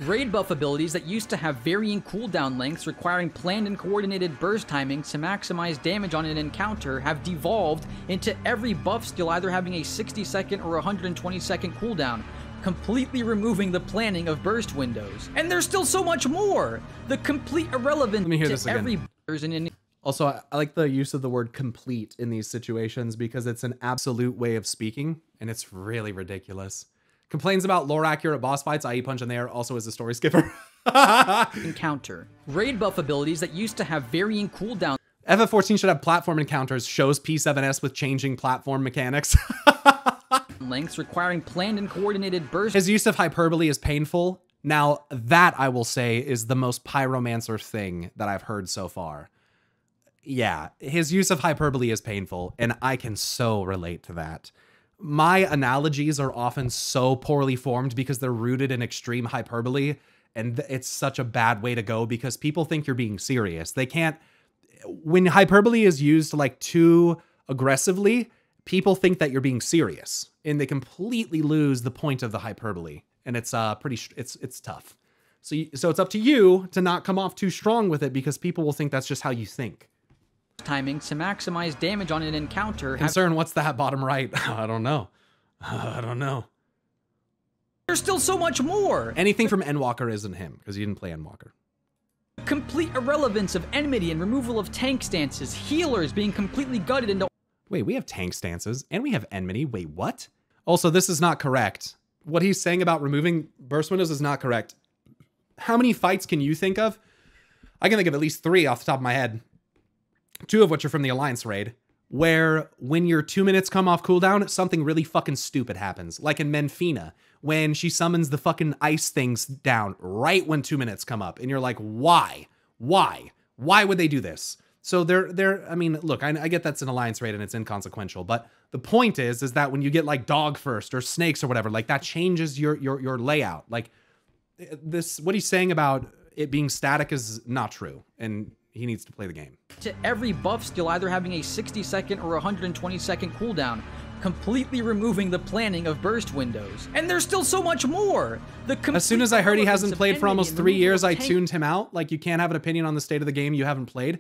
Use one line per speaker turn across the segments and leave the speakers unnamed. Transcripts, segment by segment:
Raid buff abilities that used to have varying cooldown lengths requiring planned and coordinated burst timings to maximize damage on an encounter have devolved into every buff skill either having a 60-second or 120-second cooldown, completely removing the planning of burst windows. And there's still so much more! The complete irrelevance to every burst.
Also, I like the use of the word complete in these situations because it's an absolute way of speaking, and it's really ridiculous. Complains about lore-accurate boss fights, i.e. punch in the air, also is a story skipper.
Encounter. Raid buff abilities that used to have varying cooldown.
FF14 should have platform encounters, shows P7S with changing platform mechanics.
Lengths requiring planned and coordinated bursts.
His use of hyperbole is painful. Now, that, I will say, is the most Pyromancer thing that I've heard so far. Yeah, his use of hyperbole is painful, and I can so relate to that. My analogies are often so poorly formed because they're rooted in extreme hyperbole, and it's such a bad way to go because people think you're being serious. They can't... When hyperbole is used like too aggressively, people think that you're being serious, and they completely lose the point of the hyperbole, and it's it's tough. So it's up to you to not come off too strong with it because people will think that's just how you think.
Timing to maximize damage on an encounter.
Concern, what's that bottom right? I don't know. I don't know.
There's still so much more.
Anything from Endwalker isn't him because he didn't play Endwalker.
Complete irrelevance of enmity and removal of tank stances. Healers being completely gutted into...
Wait, we have tank stances and we have enmity. Wait, what? Also, this is not correct. What he's saying about removing burst windows is not correct. How many fights can you think of? I can think of at least 3 off the top of my head. 2 of which are from the Alliance raid, where when your 2 minutes come off cooldown, something really fucking stupid happens. Like in Menfina, when she summons the fucking ice things down right when 2 minutes come up. And you're like, why? Why? Why would they do this? So I mean, look, I get that's an Alliance raid and it's inconsequential, but the point is that when you get like dog first or snakes or whatever, like that changes your layout. Like this, what he's saying about it being static is not true. And he needs to play the game.
To every buff skill either having a 60-second or 120-second cooldown, completely removing the planning of burst windows. And there's still so much more!
As soon as I heard he hasn't played for almost 3 years, I tuned him out. Like, you can't have an opinion on the state of the game you haven't played.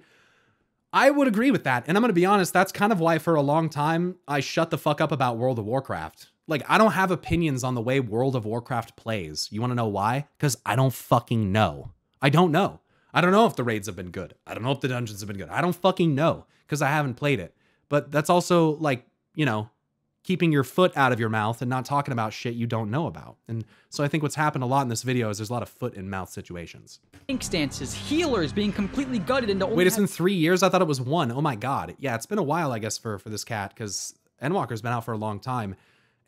I would agree with that. And I'm going to be honest, that's kind of why for a long time I shut the fuck up about World of Warcraft. Like, I don't have opinions on the way World of Warcraft plays. You want to know why? Because I don't fucking know. I don't know. I don't know if the raids have been good. I don't know if the dungeons have been good. I don't fucking know because I haven't played it. But that's also like, you know, keeping your foot out of your mouth and not talking about shit you don't know about. And so I think what's happened a lot in this video is there's a lot of foot in mouth situations.
Tank stances, healers being completely gutted into...
Wait, it's been 3 years? I thought it was 1. Oh my God. Yeah, it's been a while, I guess, for this cat because Endwalker's been out for a long time.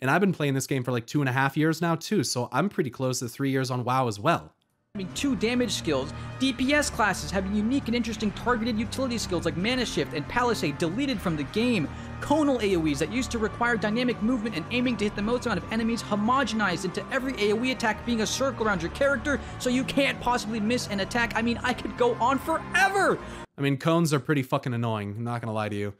And I've been playing this game for like 2.5 years now too. So I'm pretty close to 3 years on WoW as well.
Having 2 damage skills, DPS classes having unique and interesting targeted utility skills like Mana Shift and Palisade deleted from the game, conal AoEs that used to require dynamic movement and aiming to hit the most amount of enemies homogenized into every AoE attack being a circle around your character so you can't possibly miss an attack. I mean, I could go on forever!
I mean, cones are pretty fucking annoying, I'm not gonna lie to you.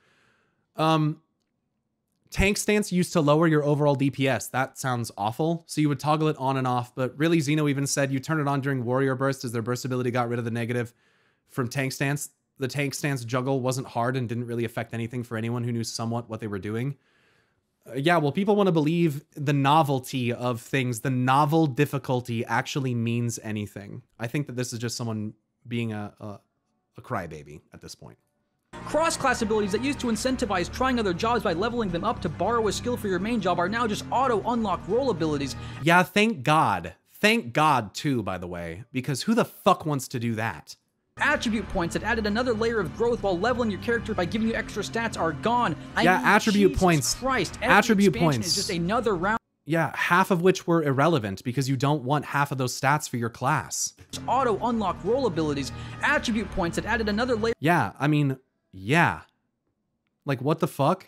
Tank stance used to lower your overall DPS. That sounds awful. So you would toggle it on and off, but really Xeno even said you turn it on during warrior burst as their burst ability got rid of the negative from tank stance. The tank stance juggle wasn't hard and didn't really affect anything for anyone who knew somewhat what they were doing. Yeah, well, people want to believe the novelty of things, the novel difficulty actually means anything. I think that this is just someone being a crybaby at this point.
Cross-class abilities that used to incentivize trying other jobs by leveling them up to borrow a skill for your main job are now just auto-unlock role abilities.
Yeah, thank God. Thank God, too, by the way, because who the fuck wants to do that?
Attribute points that added another layer of growth while leveling your character by giving you extra stats are gone.
Yeah, attribute
Jesus
points.
Christ,
attribute points
is just another round.
Yeah, half of which were irrelevant because you don't want half of those stats for your class.
Auto-unlock role abilities. Attribute points that added another layer.
Yeah, I mean... yeah. Like, what the fuck?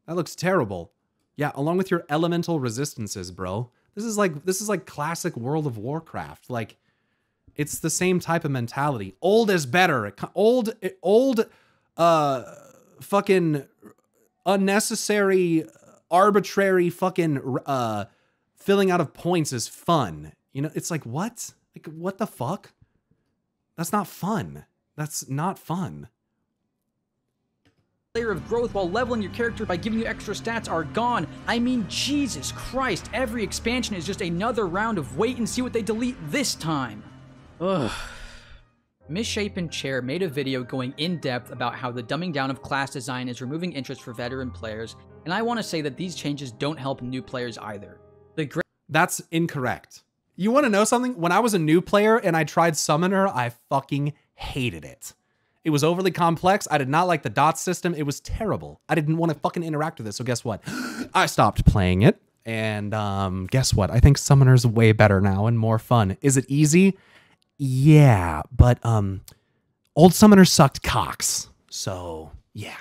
That looks terrible. Yeah, along with your elemental resistances, bro. This is like classic World of Warcraft. Like, it's the same type of mentality. Old is better. Old, fucking unnecessary, arbitrary fucking filling out of points is fun. You know, it's like, what? Like, what the fuck? That's not fun. That's not fun.
Layer of growth while leveling your character by giving you extra stats are gone. I mean, Jesus Christ, every expansion is just another round of wait and see what they delete this time. Ugh. Misshapen Chair made a video going in depth about how the dumbing down of class design is removing interest for veteran players, and I want to say that these changes don't help new players either.
That's incorrect. You want to know something? When I was a new player and I tried Summoner, I fucking hated it. It was overly complex. I did not like the dot system. It was terrible. I didn't want to fucking interact with it. So guess what? I stopped playing it. And guess what? I think Summoner's way better now and more fun. Is it easy? Yeah, but old Summoner sucked cocks. So yeah.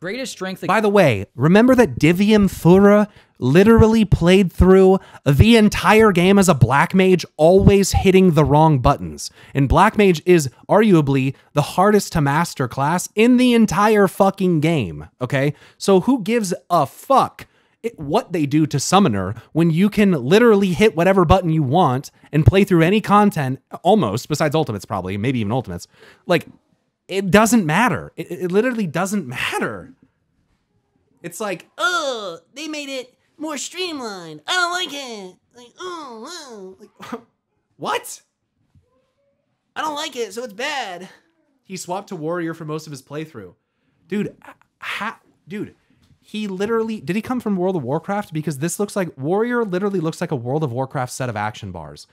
Greatest strength.
By the way, remember that Divium Thura literally played through the entire game as a Black Mage, always hitting the wrong buttons. And Black Mage is arguably the hardest to master class in the entire fucking game, okay? So who gives a fuck what they do to Summoner when you can literally hit whatever button you want and play through any content, almost, besides Ultimates probably, maybe even Ultimates. Like, it doesn't matter. It literally doesn't matter. It's like,
oh, they made it more streamlined. I don't like it. Like, oh.
Like, what?
I don't like it, so it's bad.
He swapped to Warrior for most of his playthrough. Dude, dude, he literally, did he come from World of Warcraft? Because this looks like, Warrior literally looks like a World of Warcraft set of action bars.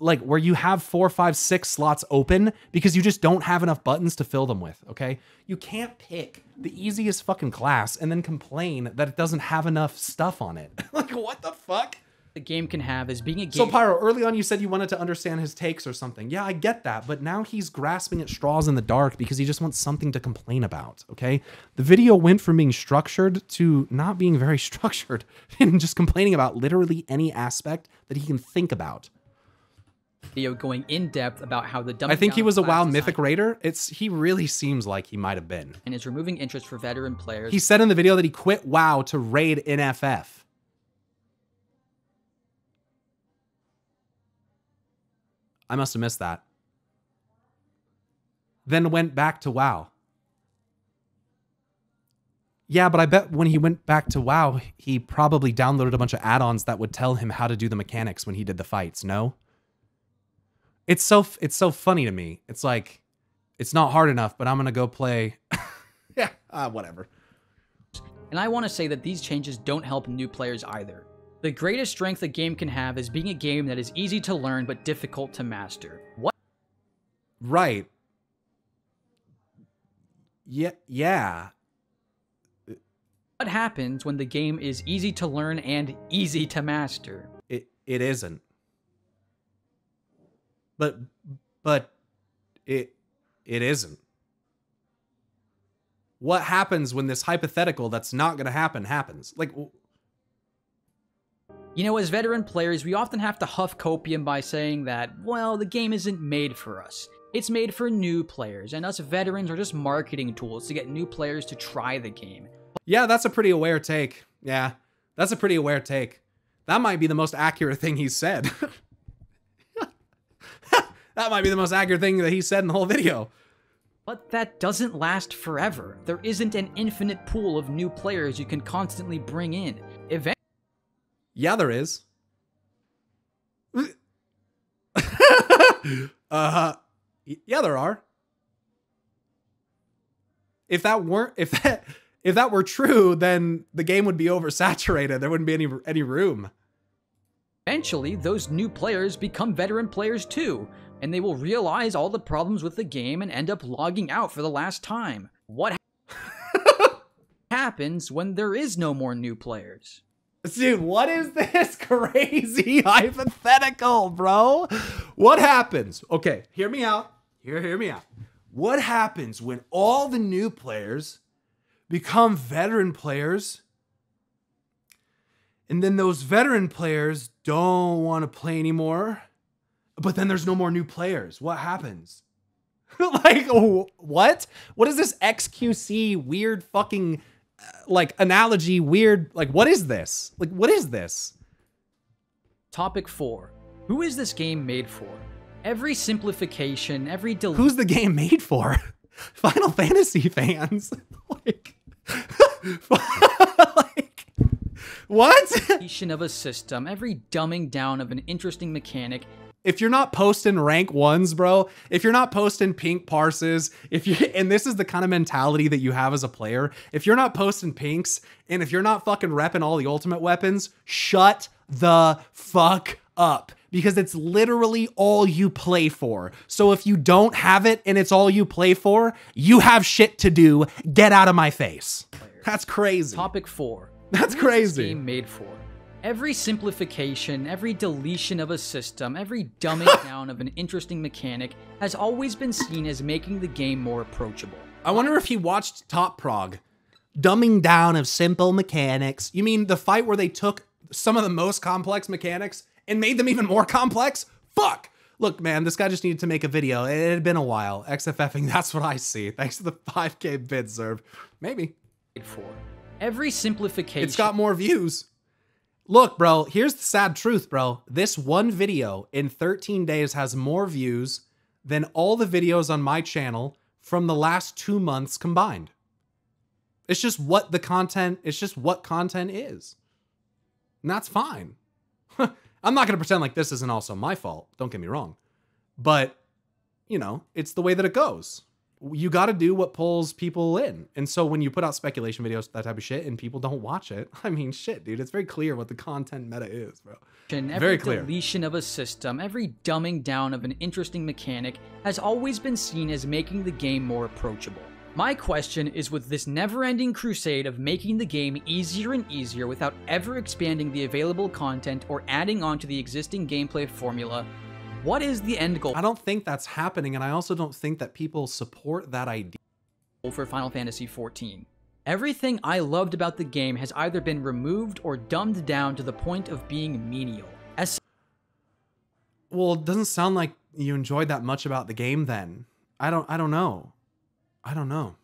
Like where you have 4, 5, 6 slots open because you just don't have enough buttons to fill them with, okay? You can't pick the easiest fucking class and then complain that it doesn't have enough stuff on it. Like, what the fuck?
The game can have is being a game.
So Pyro, early on you said you wanted to understand his takes or something. Yeah, I get that, but now he's grasping at straws in the dark because he just wants something to complain about, okay? The video went from being structured to not being very structured and just complaining about literally any aspect that he can think about.
Video going in depth about how the dumbing
I think he
down
was
of
a WoW
class
Mythic
design
Raider. He really seems like he might have been.
and is removing interest for veteran players.
He said in the video that he quit WoW to raid in FF. I must have missed that. Then went back to WoW. Yeah, but I bet when he went back to WoW, he probably downloaded a bunch of add-ons that would tell him how to do the mechanics when he did the fights, no? It's so funny to me. It's like, it's not hard enough, but I'm going to go play. Yeah, whatever.
And I want to say that these changes don't help new players either. The greatest strength a game can have is being a game that is easy to learn but difficult to master. What?
Right. Yeah.
What happens when the game is easy to learn and easy to master?
It isn't. But it isn't. What happens when this hypothetical that's not going to happen happens? Like,
you know, as veteran players, we often have to huff copium by saying that, well, the game isn't made for us. It's made for new players, and us veterans are just marketing tools to get new players to try the game.
yeah, that's a pretty aware take. Yeah, that's a pretty aware take. That might be the most accurate thing he said. That might be the most accurate thing that he said in the whole video.
But that doesn't last forever. There isn't an infinite pool of new players you can constantly bring in.
Yeah, there is. Yeah, there are. If that were true, then the game would be oversaturated. There wouldn't be any room.
Eventually, those new players become veteran players too, and they will realize all the problems with the game and end up logging out for the last time. What happens when there is no more new players?
Dude, what is this crazy hypothetical, bro? What happens? Okay, hear me out. Hear me out. What happens when all the new players become veteran players, and then those veteran players don't want to play anymore, but then there's no more new players? What happens? Like, what? What is this XQC weird fucking, like, analogy weird? Like, what is this? Like, what is this?
Topic 4. Who is this game made for? Every simplification, every
Who's the game made for? Final Fantasy fans. Like, like, what?
deletion of a system, every dumbing down of an interesting mechanic.
If you're not posting rank ones, bro, if you're not posting pink parses, and this is the kind of mentality that you have as a player, if you're not posting pinks, and if you're not fucking repping all the ultimate weapons, shut the fuck up. Because it's literally all you play for. So if you don't have it and it's all you play for, you have shit to do. Get out of my face. That's crazy.
Topic 4.
That's
Who
crazy.
is this game made for? Every simplification, every deletion of a system, every dumbing down of an interesting mechanic has always been seen as making the game more approachable.
I wonder if he watched Top Prog. Dumbing down of simple mechanics. You mean the fight where they took some of the most complex mechanics and made them even more complex? Fuck! Look, man, this guy just needed to make a video. It had been a while. XFFing, that's what I see. Thanks to the 5K bid serve. Maybe.
For every simplification.
It's got more views. Look, bro, here's the sad truth, bro. This one video in 13 days has more views than all the videos on my channel from the last 2 months combined. It's just what the content, it's just what content is. And that's fine. I'm not going to pretend like this isn't also my fault. Don't get me wrong. But, you know, it's the way that it goes. You got to do what pulls people in. And so when you put out speculation videos, that type of shit, and people don't watch it, I mean, shit, dude, it's very clear what the content meta is, bro. Very clear.
Every deletion of a system, every dumbing down of an interesting mechanic has always been seen as making the game more approachable. My question is, with this never-ending crusade of making the game easier and easier without ever expanding the available content or adding on to the existing gameplay formula, what is the end goal?
I don't think that's happening, and I also don't think that people support that idea.
For Final Fantasy XIV. Everything I loved about the game has either been removed or dumbed down to the point of being menial.
Well, it doesn't sound like you enjoyed that much about the game then. I don't know. I don't know.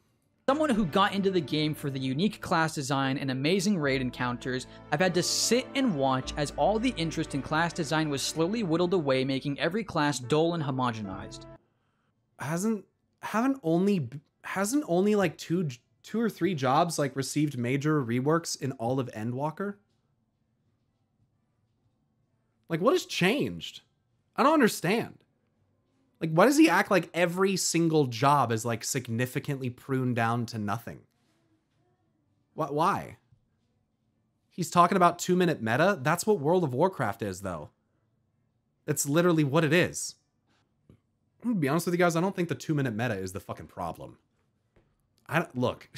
Someone who got into the game for the unique class design and amazing raid encounters, I've had to sit and watch as all the interest in class design was slowly whittled away, making every class dull and homogenized.
Hasn't only like two or three jobs like received major reworks in all of Endwalker? Like, what has changed? I don't understand. Like, why does he act like every single job is, like, significantly pruned down to nothing? Why? He's talking about 2-minute meta? That's what World of Warcraft is, though. It's literally what it is. I'm gonna be honest with you guys, I don't think the 2-minute meta is the fucking problem. Look,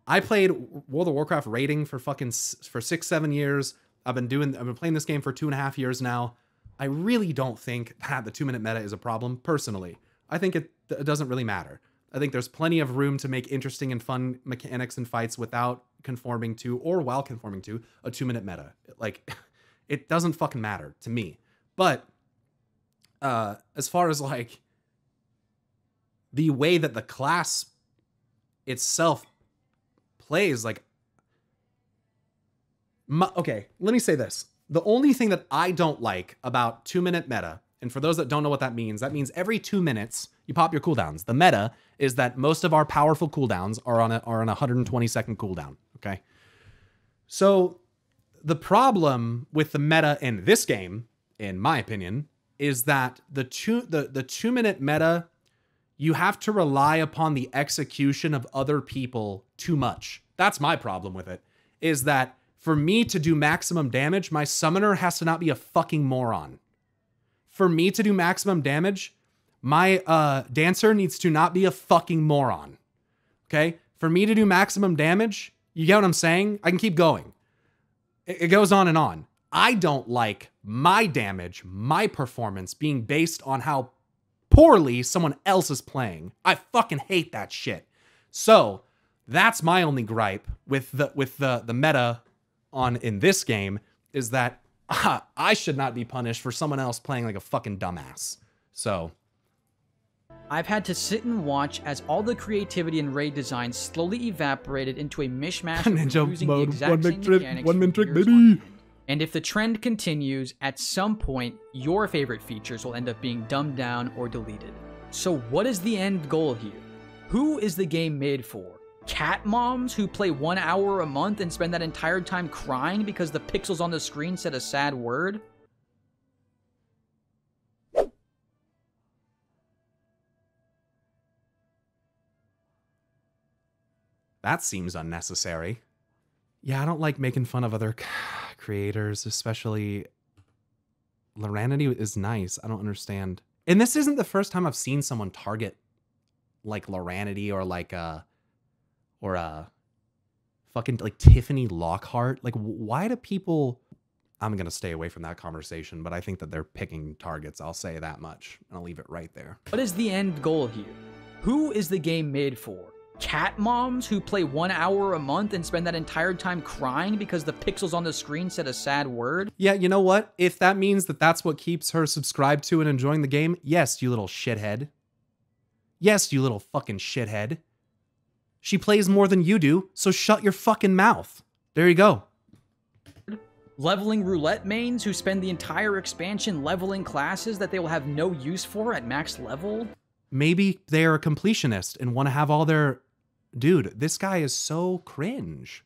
I played World of Warcraft raiding for 6-7 years. I've been playing this game for 2.5 years now. I really don't think that the 2-minute meta is a problem, personally. I think it doesn't really matter. I think there's plenty of room to make interesting and fun mechanics and fights without conforming to, or while conforming to, a 2-minute meta. Like, it doesn't fucking matter to me. But, as far as, like, the way that the class itself plays, like... Okay, let me say this. The only thing that I don't like about 2-minute meta, and for those that don't know what that means every 2 minutes you pop your cooldowns. The meta is that most of our powerful cooldowns are on a 120-second cooldown. Okay, so the problem with the meta in this game, in my opinion, is that the 2-minute meta, you have to rely upon the execution of other people too much. That's my problem with it. Is that for me to do maximum damage, my summoner has to not be a fucking moron. For me to do maximum damage, my dancer needs to not be a fucking moron. Okay? For me to do maximum damage, you get what I'm saying? I can keep going. It goes on and on. I don't like my damage, my performance being based on how poorly someone else is playing. I fucking hate that shit. So, that's my only gripe with the meta in this game, is that I should not be punished for someone else playing like a fucking dumbass. So
I've had to sit and watch as all the creativity and raid design slowly evaporated into a mishmash of
Ninja
using
mode,
the exact same mechanics
one minute trick,
for years
baby.
on end. And if the trend continues, at some point, your favorite features will end up being dumbed down or deleted. So what is the end goal here? Who is the game made for? Cat moms who play 1 hour a month and spend that entire time crying because the pixels on the screen said a sad word?
That seems unnecessary. Yeah, I don't like making fun of other creators, especially Loranity is nice. I don't understand. And this isn't the first time I've seen someone target like Loranity or like fucking like Tiffany Lockhart. Like, why do people... I'm going to stay away from that conversation, but I think that they're picking targets. I'll say that much. I'll leave it right there.
What is the end goal here? Who is the game made for? Cat moms who play 1 hour a month and spend that entire time crying because the pixels on the screen said a sad word?
Yeah, you know what? If that means that that's what keeps her subscribed to and enjoying the game, yes, you little shithead. Yes, you little fucking shithead. She plays more than you do, so shut your fucking mouth. There you go.
Leveling roulette mains who spend the entire expansion leveling classes that they will have no use for at max level?
Maybe they're a completionist and want to have all their... Dude, this guy is so cringe.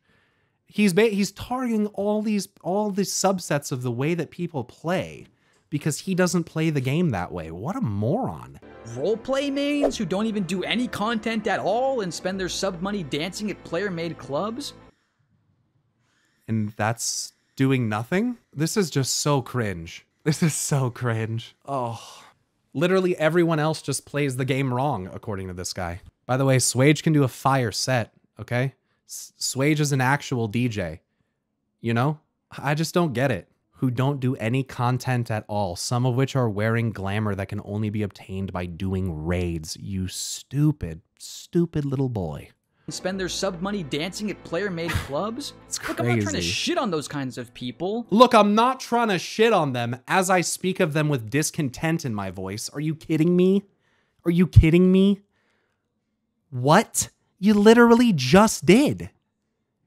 He's targeting all these subsets of the way that people play because he doesn't play the game that way. What a moron.
Roleplay mains who don't even do any content at all and spend their sub money dancing at player-made clubs?
And that's doing nothing? This is just so cringe. This is so cringe. Oh. Literally everyone else just plays the game wrong, according to this guy. By the way, Swage can do a fire set, okay? Swage is an actual DJ. You know? I just don't get it. Who don't do any content at all, some of which are wearing glamour that can only be obtained by doing raids. You stupid, stupid little boy.
Spend their sub money dancing at player-made clubs?
It's
Look,
crazy.
I'm not trying to shit on those kinds of people.
Look, I'm not trying to shit on them as I speak of them with discontent in my voice. Are you kidding me? Are you kidding me? What? You literally just did.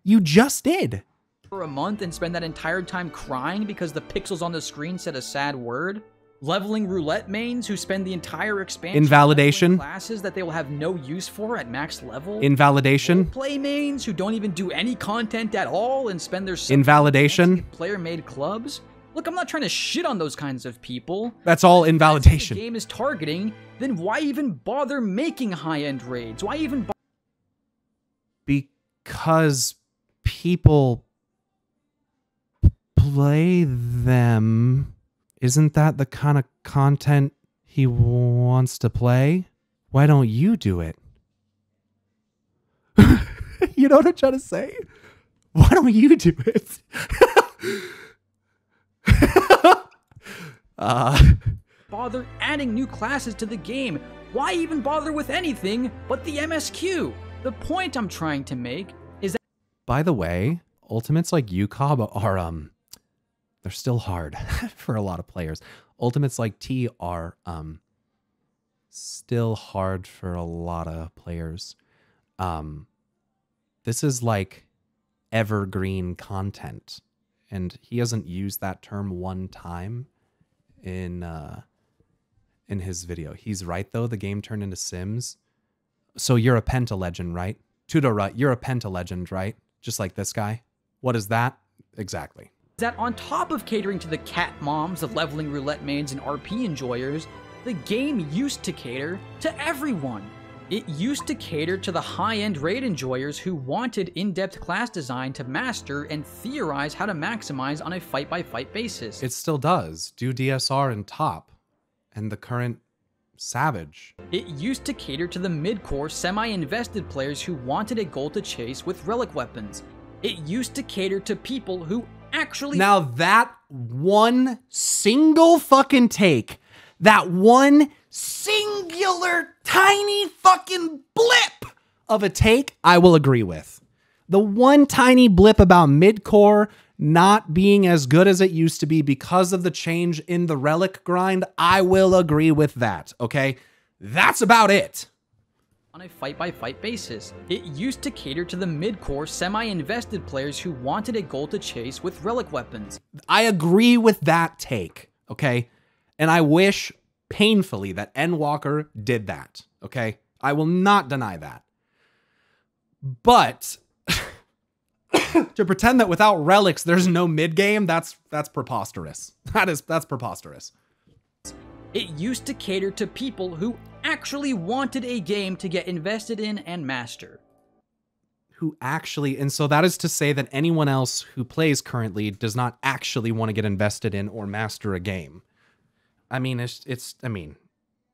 You just did.
For a month and spend that entire time crying because the pixels on the screen said a sad word? Leveling roulette mains who spend the entire expansion
Invalidation.
Classes that they will have no use for at max level?
Invalidation.
Play mains who don't even do any content at all and spend their
invalidation.
Player-made clubs? Look, I'm not trying to shit on those kinds of people.
That's all invalidation.
If the game is targeting, then why even bother making high-end raids? Why even
because people play them. Isn't that the kind of content he wants to play? Why don't you do it? You know what I'm trying to say? Why don't you do it?
bother adding new classes to the game? Why even bother with anything but the MSQ? The point I'm trying to make is that...
By the way, ultimates like UCOB are, they're still hard for a lot of players. Ultimates like T are, still hard for a lot of players. This is like evergreen content, and he hasn't used that term one time in his video. He's right though, the game turned into Sims. So you're a Penta legend, right? Tudorut, you're a Penta legend, right? Just like this guy. What is that? Exactly.
That on top of catering to the cat moms, the leveling roulette mains, and RP enjoyers, the game used to cater to everyone. It used to cater to the high-end raid enjoyers who wanted in-depth class design to master and theorize how to maximize on a fight-by-fight basis.
It still does. Do DSR and top, and the current Savage.
It used to cater to the mid-core, semi-invested players who wanted a goal to chase with relic weapons. It used to cater to people who actually...
Now that one single fucking take, that one singular tiny fucking blip of a take, I will agree with. The one tiny blip about mid-core not being as good as it used to be because of the change in the relic grind, I will agree with that, okay? That's about it.
on a fight-by-fight basis. It used to cater to the mid-core, semi-invested players who wanted a goal to chase with relic weapons.
I agree with that take, okay? And I wish painfully that Endwalker did that, okay? I will not deny that. But to pretend that without relics there's no mid-game, that's preposterous. That's preposterous.
It used to cater to people who actually wanted a game to get invested in and master.
And so that is to say that anyone else who plays currently does not actually want to get invested in or master a game. I mean, I mean,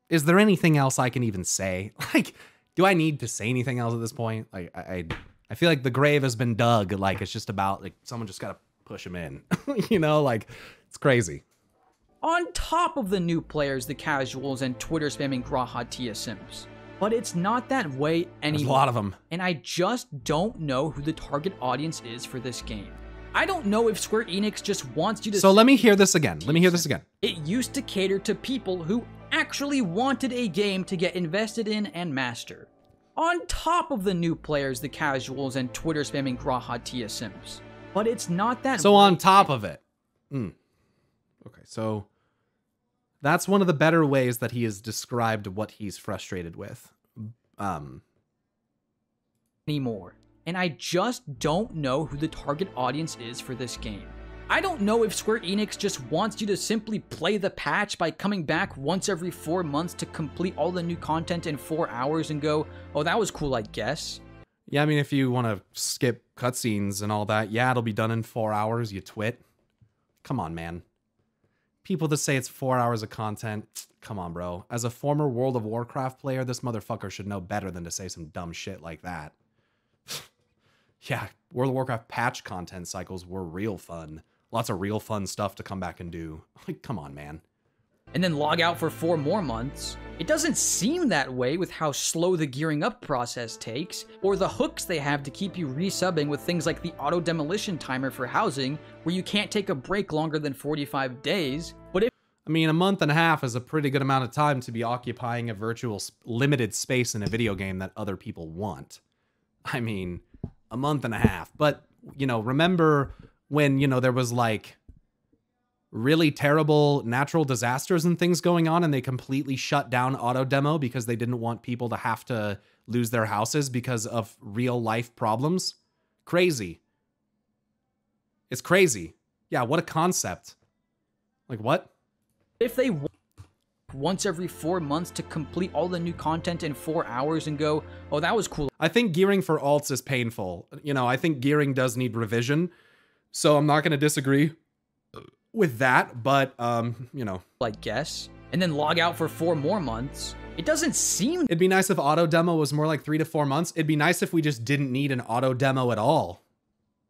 is there anything else I can even say? Like, do I need to say anything else at this point? Like, I feel like the grave has been dug. Like, it's just about, like, someone just got to push him in. You know, like, it's crazy.
On top of the new players, the casuals, and Twitter spamming Graha Tia Sims. But it's not that way anymore.
There's a lot of them.
And I just don't know who the target audience is for this game. I don't know if Square Enix just wants you to...
So let me hear this again.
It used to cater to people who actually wanted a game to get invested in and master. On top of the new players, the casuals, and Twitter spamming Graha Tia Sims. But it's not that...
So on top of it. Okay, so... That's one of the better ways that he has described what he's frustrated with.
Anymore. And I just don't know who the target audience is for this game. I don't know if Square Enix just wants you to simply play the patch by coming back once every 4 months to complete all the new content in 4 hours and go, oh, that was cool, I guess.
Yeah, I mean, if you want to skip cutscenes and all that, yeah, it'll be done in 4 hours, you twit. Come on, man. People that say it's 4 hours of content, come on, bro. As a former World of Warcraft player, this motherfucker should know better than to say some dumb shit like that. Yeah, World of Warcraft patch content cycles were real fun. Lots of real fun stuff to come back and do. Like, come on, man.
And then log out for 4 more months. It doesn't seem that way with how slow the gearing up process takes, or the hooks they have to keep you resubbing with things like the auto demolition timer for housing, where you can't take a break longer than 45 days. But if
I mean, a month and a half is a pretty good amount of time to be occupying a virtual limited space in a video game that other people want. I mean, a month and a half. But, you know, remember when, you know, there was like really terrible natural disasters and things going on and they completely shut down auto demo because they didn't want people to have to lose their houses because of real life problems? Crazy. It's crazy. Yeah, what a concept. Like, what?
If they once every 4 months to complete all the new content in 4 hours and go, oh, that was cool.
I think gearing for alts is painful. You know, I think gearing does need revision. So I'm not going to disagree with that, but, you know.
I guess. And then log out for 4 more months. It doesn't seem...
It'd be nice if auto demo was more like 3 to 4 months. It'd be nice if we just didn't need an auto demo at all.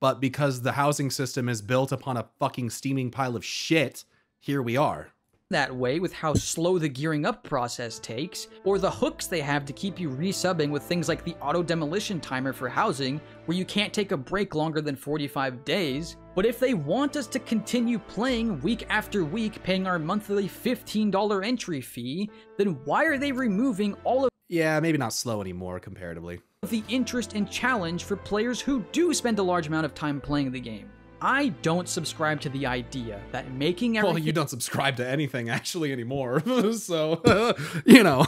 But because the housing system is built upon a fucking steaming pile of shit, here we are.
That way with how slow the gearing up process takes, or the hooks they have to keep you resubbing with things like the auto demolition timer for housing, where you can't take a break longer than 45 days. But if they want us to continue playing week after week, paying our monthly $15 entry fee, then why are they removing all of...
Yeah, maybe not slow anymore comparatively.
...the interest and challenge for players who do spend a large amount of time playing the game? I don't subscribe to the idea that making everything...
Well, you don't subscribe to anything actually anymore, so, you know.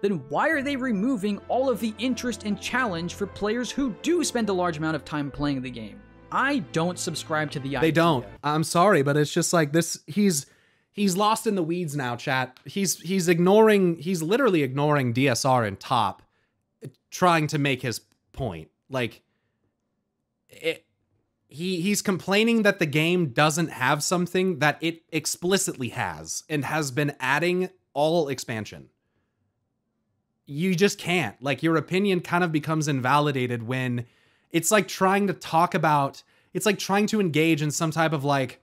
Then why are they removing all of the interest and challenge for players who do spend a large amount of time playing the game? I don't subscribe to the idea.
They don't. I'm sorry, but it's just like this. He's lost in the weeds now, chat. He's literally ignoring DSR and top, trying to make his point. Like, He's complaining that the game doesn't have something that it explicitly has and has been adding all expansion. You just can't. Like, your opinion kind of becomes invalidated when it's like trying to talk about, it's like trying to engage in some type of like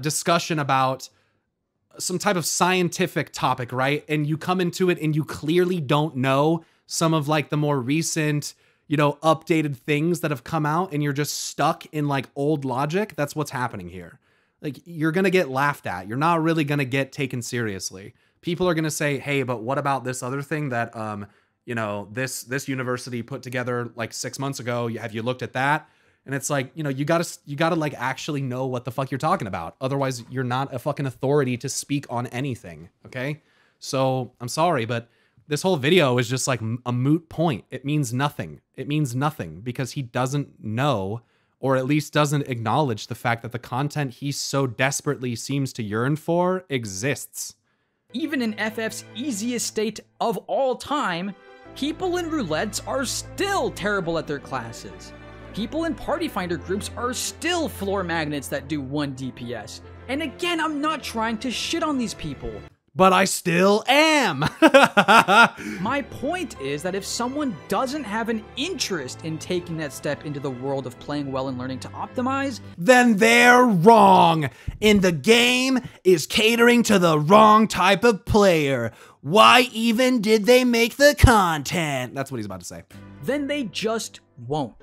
discussion about some type of scientific topic, right? And you come into it and you clearly don't know some of like the more recent, you know, updated things that have come out and you're just stuck in like old logic. That's what's happening here. Like, you're going to get laughed at. You're not really going to get taken seriously. People are going to say, hey, but what about this other thing that, you know, this university put together like 6 months ago. Have you looked at that? And it's like, you know, you gotta like actually know what the fuck you're talking about. Otherwise, you're not a fucking authority to speak on anything. Okay. So I'm sorry, but this whole video is just like a moot point. It means nothing. It means nothing because he doesn't know, or at least doesn't acknowledge the fact that the content he so desperately seems to yearn for exists.
Even in FF's easiest state of all time, people in roulettes are still terrible at their classes. People in party finder groups are still floor magnets that do 1 DPS. And again, I'm not trying to shit on these people.
But I still am.
My point is that if someone doesn't have an interest in taking that step into the world of playing well and learning to optimize,
then they're wrong. And the game is catering to the wrong type of player. Why even did they make the content? That's what he's about to say.
then they just won't.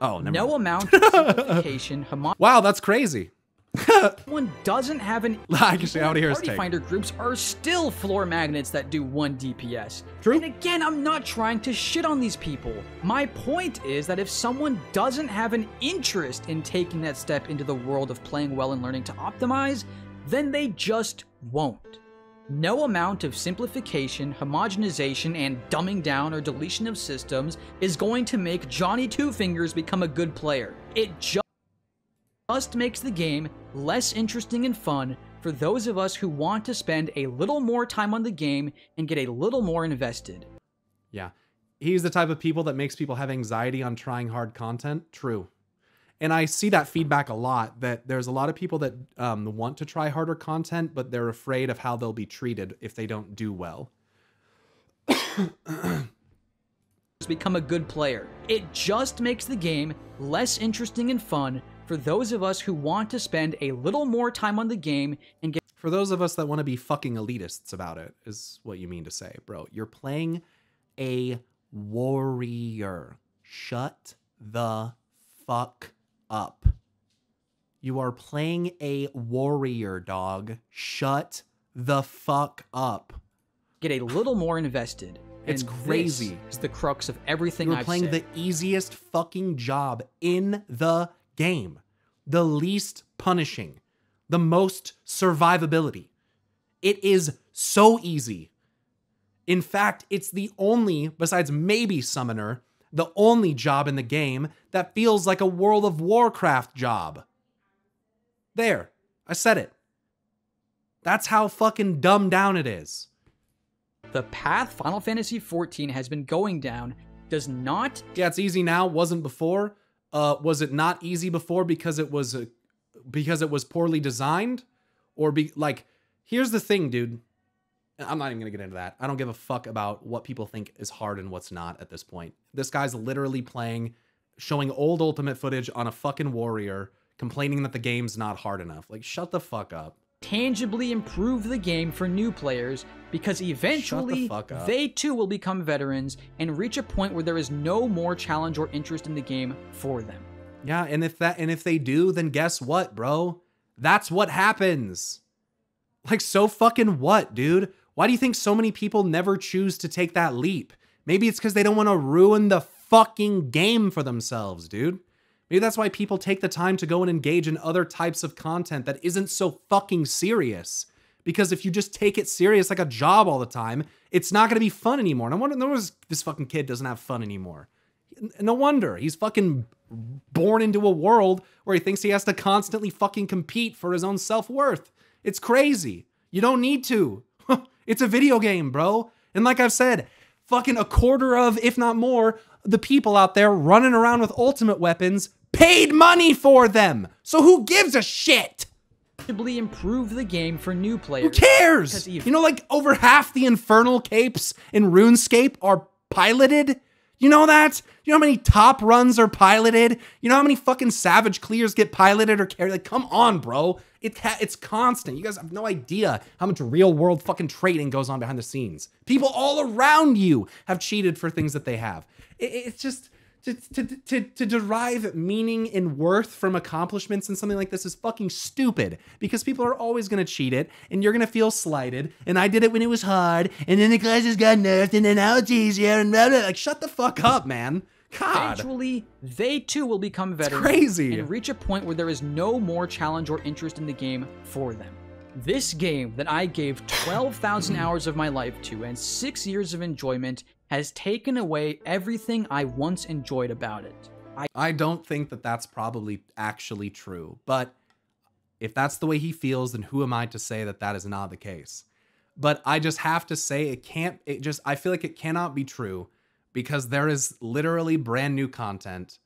Oh, never
No
mind.
amount of simplification,
Wow, that's crazy.
one doesn't have an
Actually, I want to hear his
party
take.
finder groups are still floor magnets that do 1 DPS.
True.
And again, I'm not trying to shit on these people. My point is that if someone doesn't have an interest in taking that step into the world of playing well and learning to optimize, then they just won't. No amount of simplification, homogenization, and dumbing down or deletion of systems is going to make Johnny Two Fingers become a good player. It just makes the game less interesting and fun for those of us who want to spend a little more time on the game and get a little more invested.
Yeah. He's the type of people that makes people have anxiety on trying hard content. True. And I see that feedback a lot, that there's a lot of people that want to try harder content, but they're afraid of how they'll be treated if they don't do well.
Become a good player. It just makes the game less interesting and fun for those of us who want to spend a little more time on the game and get
For those of us that want to be fucking elitists about it, is what you mean to say, bro. You're playing a warrior. Shut the fuck up. You are playing a warrior, dog. Shut the fuck up.
a little more invested.
It's
And
crazy.
This is the crux of everything
You're
I've
playing
said.
the easiest fucking job in the game. The least punishing. The most survivability. It is so easy. In fact, it's the only, besides maybe Summoner, the only job in the game that feels like a World of Warcraft job. There. I said it. That's how fucking dumbed down it is.
The path Final Fantasy XIV has been going down does not
Yeah, it's easy now. Wasn't before. Was it not easy before because it was poorly designed, or here's the thing, dude. I'm not even gonna get into that. I don't give a fuck about what people think is hard and what's not at this point. This guy's literally showing old Ultimate footage on a fucking warrior, complaining that the game's not hard enough. Like, shut the fuck up.
tangibly improve the game for new players because eventually
fuck up.
they too will become veterans and reach a point where there is no more challenge or interest in the game for them.
Yeah, and if they do, then guess what, bro? That's what happens. Like, so fucking what, dude? Why do you think so many people never choose to take that leap? Maybe it's because they don't want to ruin the fucking game for themselves, dude. Maybe that's why people take the time to go and engage in other types of content that isn't so fucking serious. Because if you just take it serious like a job all the time, it's not going to be fun anymore. No wonder this fucking kid doesn't have fun anymore. No wonder. He's fucking born into a world where he thinks he has to constantly fucking compete for his own self-worth. It's crazy. You don't need to. It's a video game, bro. And like I've said, fucking a quarter of, if not more, the people out there running around with ultimate weapons paid money for them. So who gives a shit?
Tangibly improve the game for new
Who
players.
cares?
Because
You know, like over half the infernal capes in RuneScape are piloted. You know that? You know how many top runs are piloted? You know how many fucking savage clears get piloted or carried? Like, come on, bro. It's constant. You guys have no idea how much real world fucking trading goes on behind the scenes. People all around you have cheated for things that they have. It's just, to derive meaning and worth from accomplishments and something like this is fucking stupid, because people are always going to cheat it and you're going to feel slighted. And I did it when it was hard, and then the classes got nerfed, and then now it's easier, and blah, blah. Like, shut the fuck up, man. God.
Eventually, they too will become veterans
crazy.
and reach a point where there is no more challenge or interest in the game for them. This game that I gave 12,000 hours of my life to and 6 years of enjoyment has taken away everything I once enjoyed about it.
I don't think that that's probably actually true, but if that's the way he feels, then who am I to say that that is not the case? But I just have to say I feel like it cannot be true, because there is literally brand new content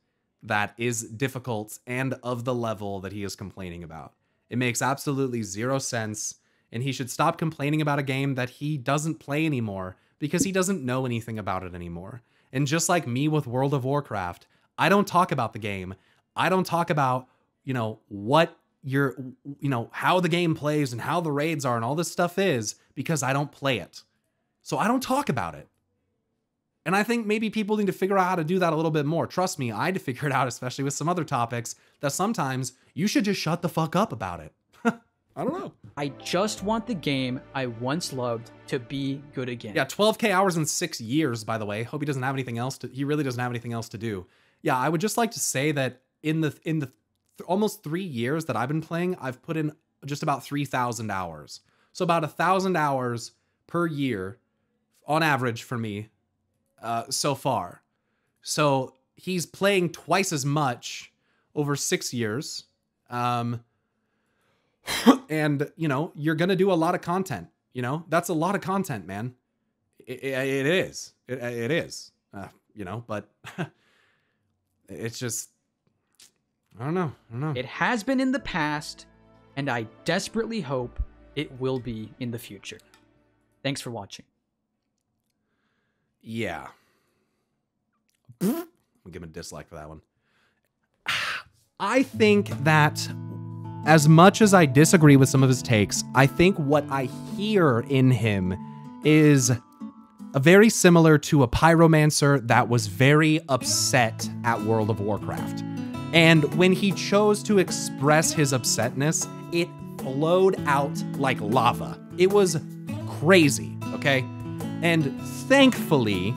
that is difficult and of the level that he is complaining about. It makes absolutely zero sense, and he should stop complaining about a game that he doesn't play anymore, because he doesn't know anything about it anymore. And just like me with World of Warcraft, I don't talk about the game. I don't talk about, how the game plays and how the raids are and all this stuff is, because I don't play it. So I don't talk about it. And I think maybe people need to figure out how to do that a little bit more. Trust me, I had to figure it out, especially with some other topics, that sometimes you should just shut the fuck up about it. I don't know.
I just want the game I once loved to be good again.
Yeah, 12K hours in 6 years, by the way. Hope he doesn't have anything else he really doesn't have anything else to do. Yeah, I would just like to say that in the almost 3 years that I've been playing, I've put in just about 3,000 hours. So about 1,000 hours per year on average for me so far. So he's playing twice as much over 6 years. And, you're going to do a lot of content. That's a lot of content, man. It is. It is. But it's just, I don't know.
It has been in the past, and I desperately hope it will be in the future. Thanks for watching.
Yeah. I'll give him a dislike for that one. I think that as much as I disagree with some of his takes, I think what I hear in him is very similar to a Pyromancer that was very upset at World of Warcraft. And when he chose to express his upsetness, it flowed out like lava. It was crazy, okay? And thankfully,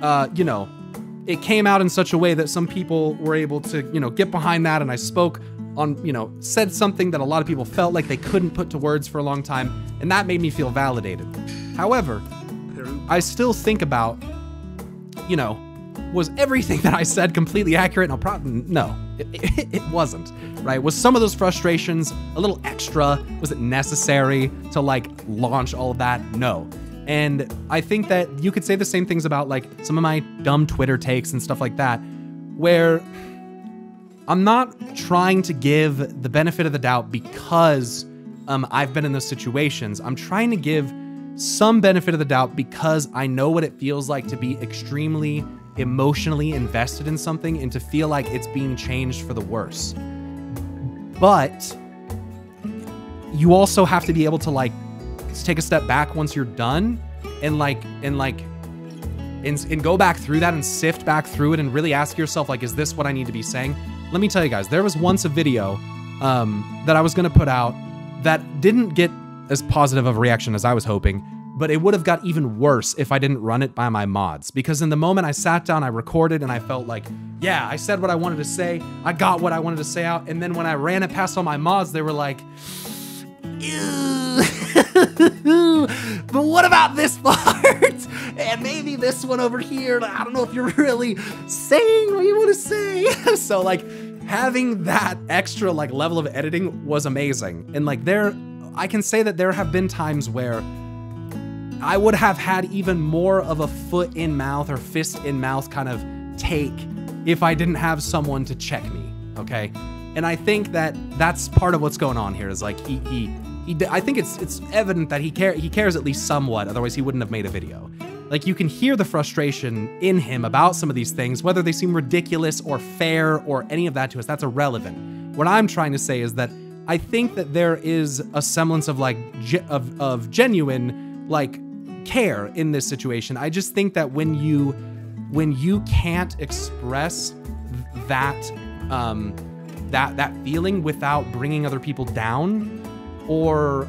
it came out in such a way that some people were able to, get behind that, and I spoke on, said something that a lot of people felt like they couldn't put to words for a long time, and that made me feel validated. However, I still think about, was everything that I said completely accurate? No, it wasn't, right? Was some of those frustrations a little extra? Was it necessary to launch all of that? No. And I think that you could say the same things about some of my dumb Twitter takes and stuff like that, where I'm not trying to give the benefit of the doubt because I've been in those situations. I'm trying to give some benefit of the doubt because I know what it feels like to be extremely emotionally invested in something and to feel like it's being changed for the worse. But you also have to be able to take a step back once you're done and go back through that and sift back through it and really ask yourself, is this what I need to be saying? Let me tell you guys, there was once a video that I was going to put out that didn't get as positive of a reaction as I was hoping, but it would have got even worse if I didn't run it by my mods. Because in the moment I sat down, I recorded, and I felt like, yeah, I said what I wanted to say, I got what I wanted to say out, and then when I ran it past all my mods, they were like, ew. But what about this part? And maybe this one over here, I don't know if you're really saying what you want to say. So having that extra level of editing was amazing. And I can say that there have been times where I would have had even more of a foot in mouth or fist in mouth kind of take if I didn't have someone to check me, okay? And I think that that's part of what's going on here is I think it's evident that he cares at least somewhat, otherwise he wouldn't have made a video. You can hear the frustration in him about some of these things, whether they seem ridiculous or fair or any of that to us, that's irrelevant. What I'm trying to say is that I think that there is a semblance of of genuine care in this situation. I just think that when you when you can't express that that feeling without bringing other people down, or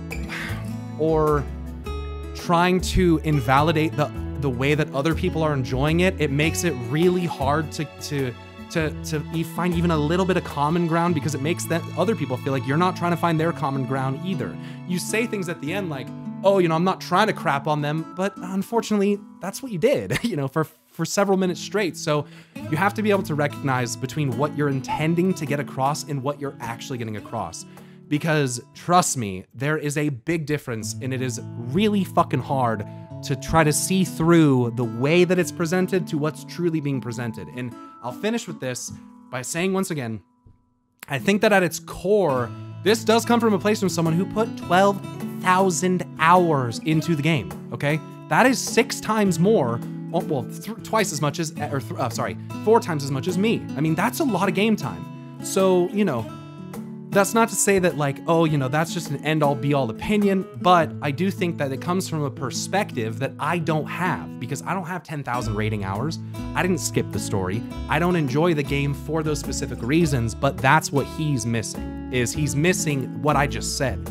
trying to invalidate the way that other people are enjoying it, it makes it really hard to find even a little bit of common ground, because it makes that other people feel like you're not trying to find their common ground either. You say things at the end like, oh, I'm not trying to crap on them, but unfortunately, that's what you did, for several minutes straight. So you have to be able to recognize between what you're intending to get across and what you're actually getting across. Because trust me, there is a big difference, and it is really fucking hard to try to see through the way that it's presented to what's truly being presented. And I'll finish with this by saying once again, I think that at its core, this does come from a place from someone who put 12,000 hours into the game, okay? That is 6 times more, well, twice as much as, 4 times as much as me. I mean, that's a lot of game time. So, that's not to say that like, oh, that's just an end-all be-all opinion, but I do think that it comes from a perspective that I don't have, because I don't have 10,000 rating hours. I didn't skip the story. I don't enjoy the game for those specific reasons, but that's what he's missing, is he's missing what I just said.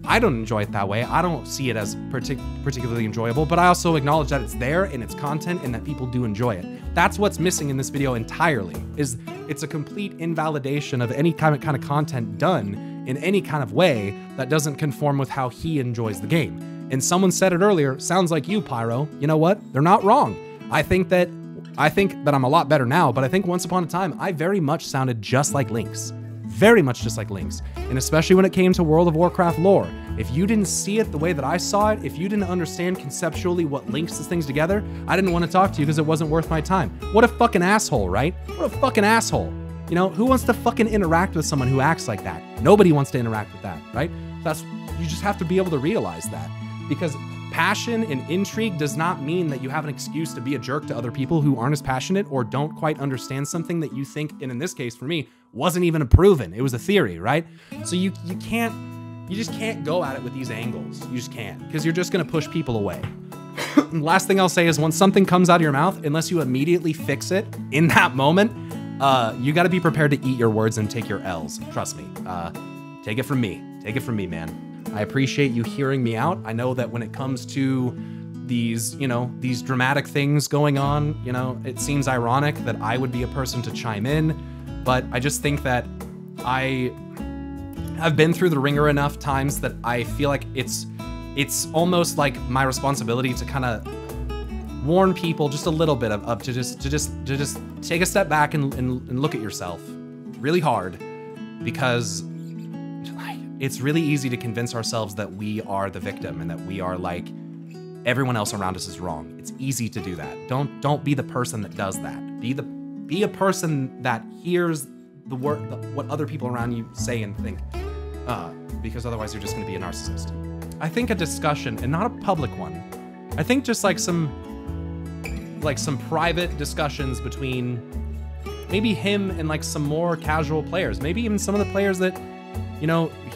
I don't enjoy it that way. I don't see it as particularly enjoyable, but I also acknowledge that it's there and it's content and that people do enjoy it. That's what's missing in this video entirely, is it's a complete invalidation of any kind of content done in any kind of way that doesn't conform with how he enjoys the game. And someone said it earlier, sounds like you, Pyro. You know what? They're not wrong. I think that I'm a lot better now, but I think once upon a time, I very much sounded just like Lynx. Very much just like Lynx. And especially when it came to World of Warcraft lore. If you didn't see it the way that I saw it, if you didn't understand conceptually what links these things together, I didn't want to talk to you because it wasn't worth my time. What a fucking asshole, right? What a fucking asshole. Who wants to fucking interact with someone who acts like that? Nobody wants to interact with that, right? You just have to be able to realize that. Because passion and intrigue does not mean that you have an excuse to be a jerk to other people who aren't as passionate or don't quite understand something that you think, and in this case for me, wasn't even proven. It was a theory, right? So you just can't go at it with these angles. You just can't, because you're just gonna push people away. And last thing I'll say is when something comes out of your mouth, unless you immediately fix it in that moment, you gotta be prepared to eat your words and take your L's. Trust me. Take it from me. Take it from me, man. I appreciate you hearing me out. I know that when it comes to these dramatic things going on, it seems ironic that I would be a person to chime in, but I just think that I've been through the ringer enough times that I feel like it's almost like my responsibility to kind of warn people just a little bit to just take a step back and look at yourself really hard, because it's really easy to convince ourselves that we are the victim and that we are like everyone else around us is wrong. It's easy to do that. Don't be the person that does that. Be a person that hears what other people around you say and think, because otherwise you're just going to be a narcissist. I think a discussion, and not a public one. I think just like some private discussions between maybe him and like some more casual players, maybe even some of the players that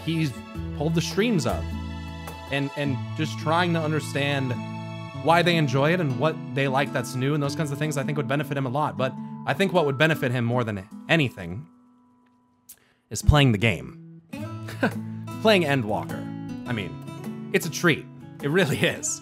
he's pulled the streams of, and just trying to understand why they enjoy it and what they like that's new and those kinds of things, I think would benefit him a lot. But I think what would benefit him more than anything is playing the game. Playing Endwalker. I mean, it's a treat. It really is.